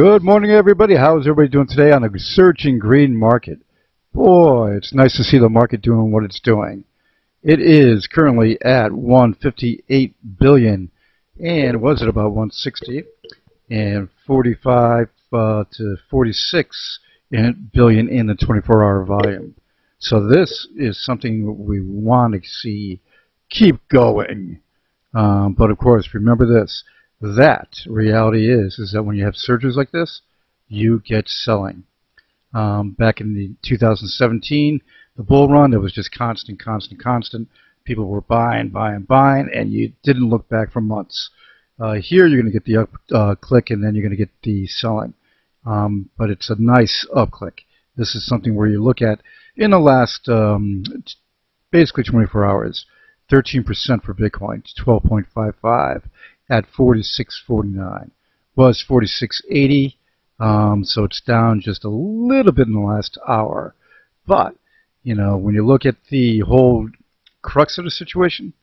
Good morning, everybody. How's everybody doing today on a surging green market? Boy, it's nice to see the market doing what it's doing. It is currently at 158 billion, and was it about 160 and 45 to 46 billion in the 24-hour volume. So this is something we want to see keep going. But of course, remember this. That reality is that when you have surges like this, you get selling. Back in the 2017, the bull run, it was just constant. People were buying, and you didn't look back for months. Here, you're going to get the up click, and then you're going to get the selling. But it's a nice up click. This is something where you look at in the last basically 24 hours, 13% for Bitcoin, 12.55. At 46.49, was 46.80, so it's down just a little bit in the last hour. But you know, when you look at the whole crux of the situation,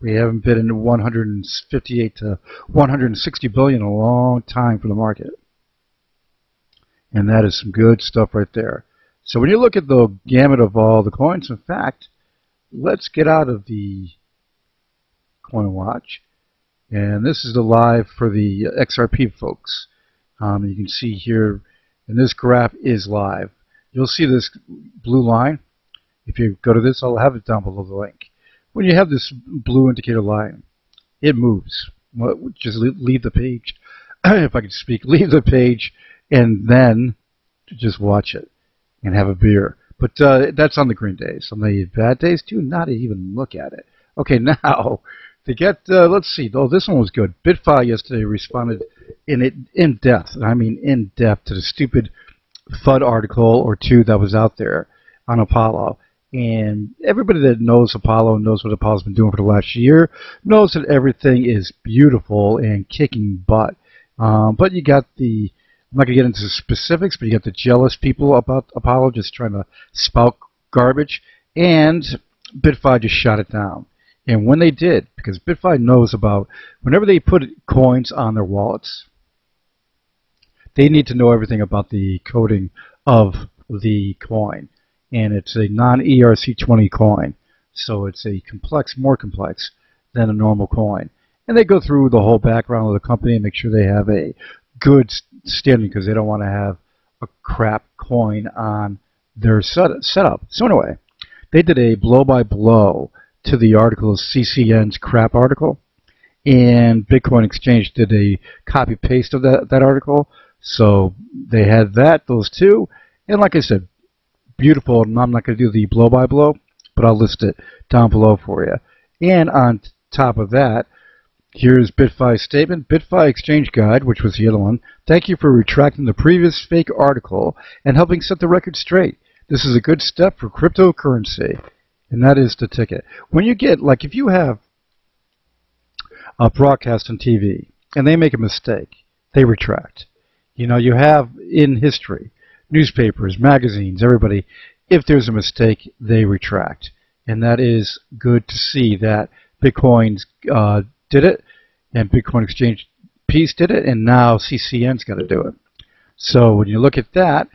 we haven't been in 158 to 160 billion in a long time for the market, and that is some good stuff right there. So when you look at the gamut of all the coins, in fact, let's get out of the Coin Watch. And this is the live for the XRP folks. You can see here, and this graph is live. You'll see this blue line. If you go to this, I'll have it down below the link. When you have this blue indicator line, it moves. Well, just leave the page. If I could speak, leave the page, and then just watch it and have a beer. But that's on the green days. On the bad days, do not even look at it. Okay, now. To get, let's see, oh, this one was good. Bitfi yesterday responded in depth, I mean in depth, to the stupid FUD article or two that was out there on Apollo. And everybody that knows Apollo, knows what Apollo's been doing for the last year, knows that everything is beautiful and kicking butt. But you got the, I'm not going to get into the specifics, but you got the jealous people about Apollo just trying to spout garbage, and Bitfi just shot it down. And when they did, because Bitfi knows about, whenever they put coins on their wallets, they need to know everything about the coding of the coin. And it's a non-ERC20 coin. So it's a complex, more complex than a normal coin. And they go through the whole background of the company and make sure they have a good standing, because they don't want to have a crap coin on their setup. So anyway, they did a blow-by-blow to the article, CCN's crap article, and Bitcoin Exchange did a copy paste of that article. So they had those two, and like I said, beautiful. And I'm not going to do the blow by blow, but I'll list it down below for you. And on top of that, here's Bitfi's statement. Bitfi Exchange Guide, which was the other one. Thank you for retracting the previous fake article and helping set the record straight. This is a good step for cryptocurrency. And that is the ticket. When you get, like, if you have a broadcast on TV and they make a mistake, they retract. You know, you have in history, newspapers, magazines, everybody, if there's a mistake, they retract. And that is good to see that Bitcoin did it, and Bitcoin Exchange Peace did it, and now CCN's got to do it. So when you look at that,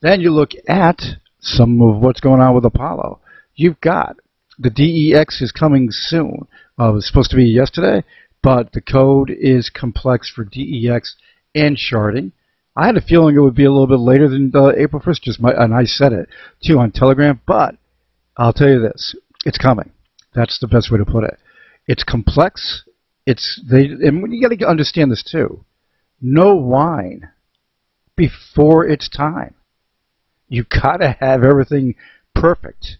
then you look at some of what's going on with Apollo. You've got the DEX is coming soon. It was supposed to be yesterday, but the code is complex for DEX and sharding. I had a feeling it would be a little bit later than April 1st, and I said it too on Telegram, but I'll tell you this, it's coming. That's the best way to put it. It's complex. And you got to understand this too. No wine before it's time. You got to have everything perfect,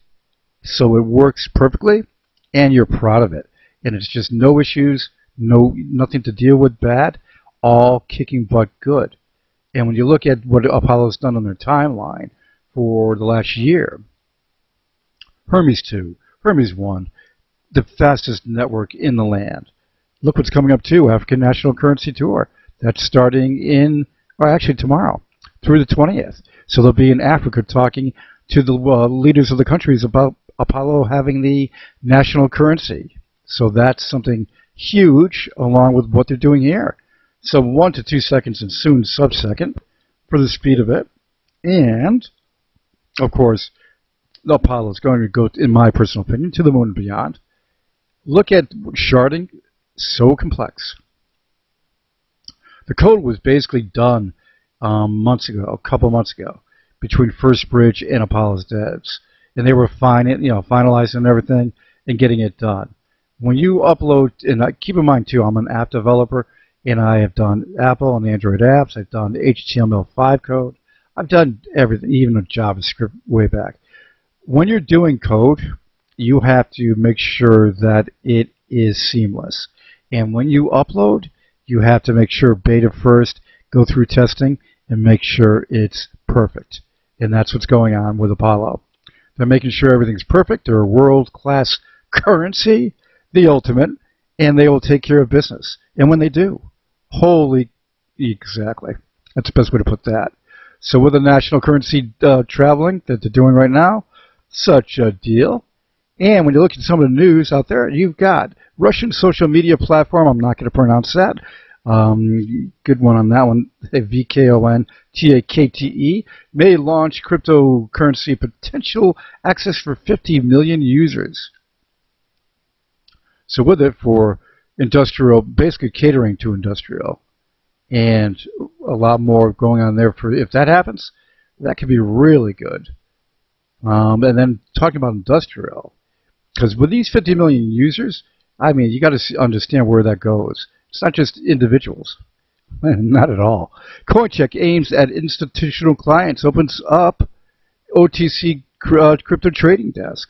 so it works perfectly, and you're proud of it. And it's just no issues, nothing to deal with bad, all kicking butt good. And when you look at what Apollo's done on their timeline for the last year, Hermes 2, Hermes 1, the fastest network in the land. Look what's coming up too, African National Currency Tour. That's starting actually tomorrow, through the 20th. So they'll be in Africa talking to the leaders of the countries about Apollo having the national currency. So that's something huge along with what they're doing here. So 1 to 2 seconds and soon sub-second for the speed of it. And, of course, the Apollo is going to go, in my personal opinion, to the moon and beyond. Look at sharding, so complex. The code was basically done months ago, a couple months ago, between First Bridge and Apollo's devs. And they were finalizing everything and getting it done. When you upload, and keep in mind too, I'm an app developer, and I have done Apple and Android apps. I've done HTML5 code. I've done everything, even a JavaScript way back. When you're doing code, you have to make sure that it is seamless. And when you upload, you have to make sure beta first, go through testing, and make sure it's perfect. And that's what's going on with Apollo. They're making sure everything's perfect. They're a world-class currency, the ultimate, and they will take care of business. And when they do, exactly. That's the best way to put that. So with the national currency traveling that they're doing right now, such a deal. And when you look at some of the news out there, you've got Russian social media platform, I'm not going to pronounce that. Good one on that one. VKONTAKTE may launch cryptocurrency potential access for 50 million users. So with it for industrial, basically catering to industrial, and a lot more going on there. For if that happens, that could be really good. And then talking about industrial, because with these 50 million users, I mean, you got to understand where that goes. It's not just individuals. Not at all. CoinCheck aims at institutional clients, opens up OTC crypto trading desk.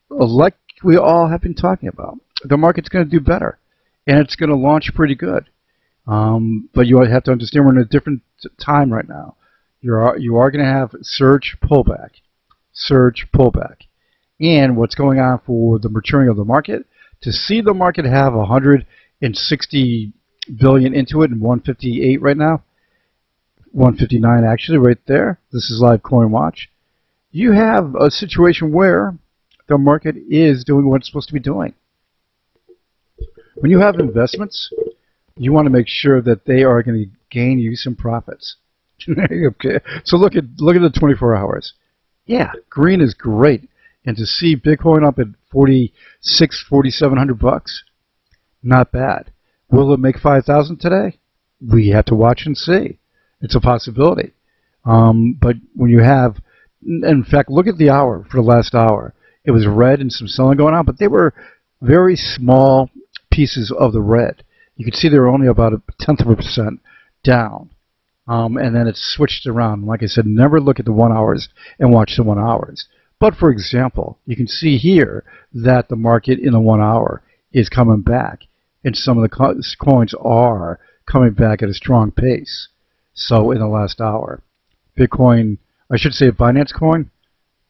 Like we all have been talking about, the market's going to do better, and it's going to launch pretty good. But you have to understand we're in a different time right now. You are going to have surge pullback, and what's going on for the maturing of the market. To see the market have 160 billion into it and 158 right now, 159 actually right there. This is live coin watch. You have a situation where the market is doing what it's supposed to be doing. When you have investments, you want to make sure that they are going to gain you some profits. Okay. So look at the 24 hours. Yeah, green is great, and to see Bitcoin up at 4,700 bucks, not bad. Will it make 5,000 today? We have to watch and see. It's a possibility. But when you have, in fact, look at the hour for the last hour. It was red and some selling going on, but they were very small pieces of the red. You could see they were only about 0.1% down. And then it switched around. Like I said, never look at the 1 hours and watch the 1 hours. But for example, you can see here that the market in the 1 hour is coming back, and some of the coins are coming back at a strong pace. So in the last hour, Bitcoin, I should say Binance coin,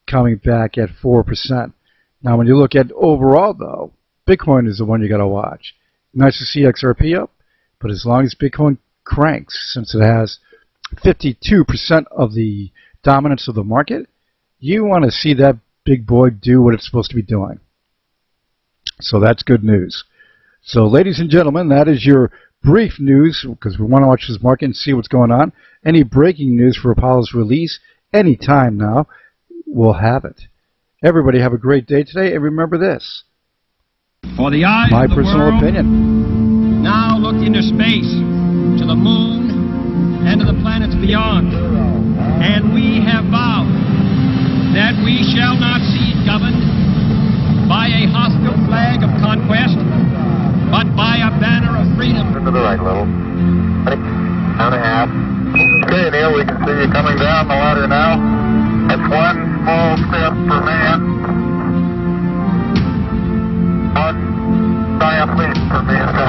coming back at 4%. Now when you look at overall though, Bitcoin is the one you got to watch. Nice to see XRP up, but as long as Bitcoin cranks, since it has 52% of the dominance of the market, you want to see that big boy do what it's supposed to be doing. So that's good news. So ladies and gentlemen, that is your brief news, because we want to watch this market and see what's going on. Any breaking news for Apollo's release, anytime now, we'll have it. Everybody have a great day today, and remember this. For the eyes my of the personal world opinion. Now look into space, to the moon, and to the planets beyond. And we have vowed that we shall not see it governed by a hostile flag of conquest, but by a banner of freedom. To the right level. Down a half. Okay, Neil, we can see you coming down the ladder now. That's one small step for man, one giant leap for mankind.